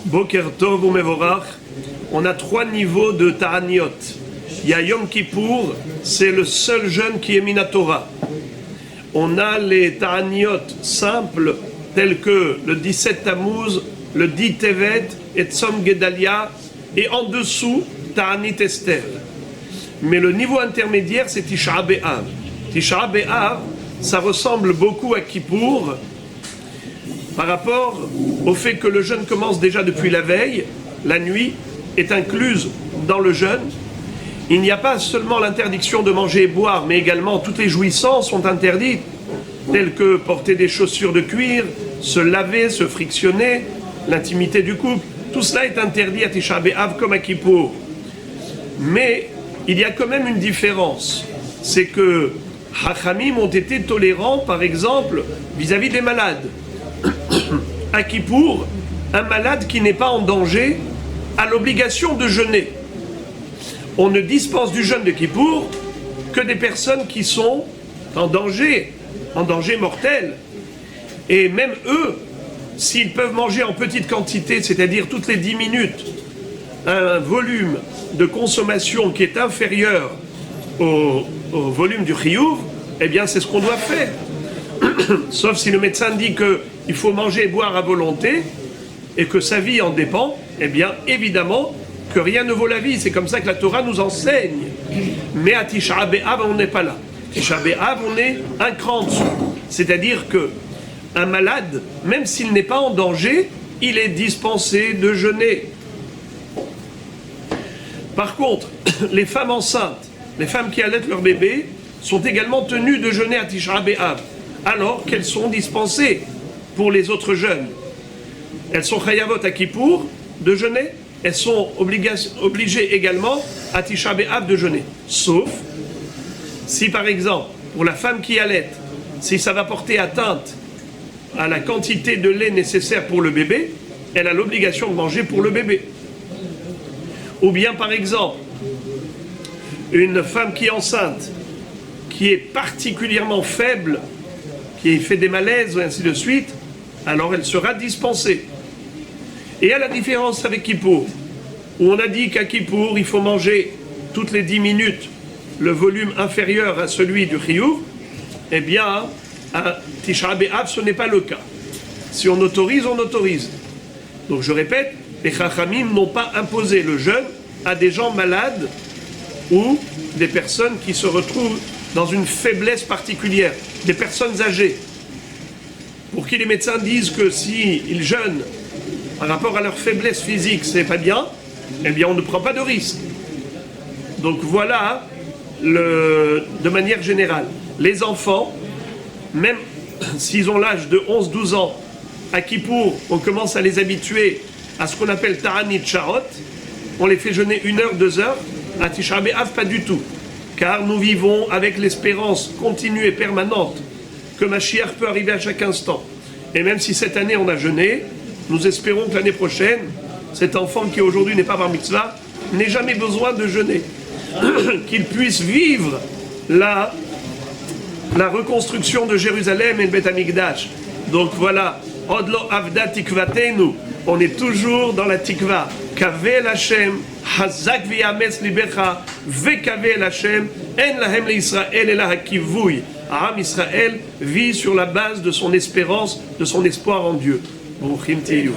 Boker Tov ou Mevorach, on a 3 niveaux de Ta'aniot. Il y a Yom Kippour, c'est le seul jeûne qui est Minatora. On a les Ta'aniot simples, tels que le 17 Tammuz, le 10 Tevet et Tzom Gedalia, et en dessous, Ta'anit Esther. Mais le niveau intermédiaire, c'est Tisha B'Av. Tisha B'Av, ça ressemble beaucoup à Kippour, par rapport au fait que le jeûne commence déjà depuis la veille, la nuit est incluse dans le jeûne. Il n'y a pas seulement l'interdiction de manger et boire, mais également toutes les jouissances sont interdites, telles que porter des chaussures de cuir, se laver, se frictionner, l'intimité du couple. Tout cela est interdit à Tisha B'Av comme à Kippour. Mais il y a quand même une différence. C'est que Hachamim ont été tolérants, par exemple, vis-à-vis des malades. À Kippour, un malade qui n'est pas en danger a l'obligation de jeûner. On ne dispense du jeûne de Kippour que des personnes qui sont en danger mortel. Et même eux, s'ils peuvent manger en petite quantité, c'est-à-dire toutes les 10 minutes, un volume de consommation qui est inférieur au volume du chiyuv, eh bien c'est ce qu'on doit faire. Sauf si le médecin dit qu'il faut manger et boire à volonté et que sa vie en dépend, eh bien évidemment que rien ne vaut la vie. C'est comme ça que la Torah nous enseigne. Mais à Tisha B'Av, on n'est pas là. Tisha B'Av, on est un cran en dessous. C'est-à-dire que un malade, même s'il n'est pas en danger, il est dispensé de jeûner. Par contre, les femmes enceintes, les femmes qui allaitent leur bébé, sont également tenues de jeûner à Tisha B'Av, alors qu'elles sont dispensées pour les autres jeûnes. Elles sont chayavot à Kippour de jeûner, elles sont obligées également à Tisha B'Av de jeûner. Sauf si par exemple, pour la femme qui allaite, si ça va porter atteinte à la quantité de lait nécessaire pour le bébé, elle a l'obligation de manger pour le bébé. Ou bien par exemple, une femme qui est enceinte, qui est particulièrement faible, qui fait des malaises et ainsi de suite, alors elle sera dispensée. Et à la différence avec Kippour, où on a dit qu'à Kippour, il faut manger toutes les 10 minutes le volume inférieur à celui du chiyuv, eh bien, à Tisha B'Av, ce n'est pas le cas. Si on autorise, on autorise. Donc je répète, les Chachamim n'ont pas imposé le jeûne à des gens malades ou des personnes qui se retrouvent dans une faiblesse particulière, des personnes âgées, pour qui les médecins disent que s'ils jeûnent par rapport à leur faiblesse physique, c'est pas bien, eh bien on ne prend pas de risque. Donc voilà, de manière générale, les enfants, même s'ils ont l'âge de 11-12 ans, à Kippour, on commence à les habituer à ce qu'on appelle Ta'anit Sharot, on les fait jeûner 1 heure, 2 heures, à Tisha B'Av, pas du tout. Car nous vivons avec l'espérance continue et permanente que Mashiach peut arriver à chaque instant. Et même si cette année on a jeûné, nous espérons que l'année prochaine, cet enfant qui aujourd'hui n'est pas bar mitzvah, n'ait jamais besoin de jeûner. Qu'il puisse vivre la reconstruction de Jérusalem et le Beth Amikdash. Donc voilà, Odlo Avda Tikvatenu, on est toujours dans la Tikva. Kavel Hashem, Hazak v'yametz libecha, vekavel Hashem, en lahem leIsraël ela hakivui. Aram Israël vit sur la base de son espérance, de son espoir en Dieu. Bruchim tiyu.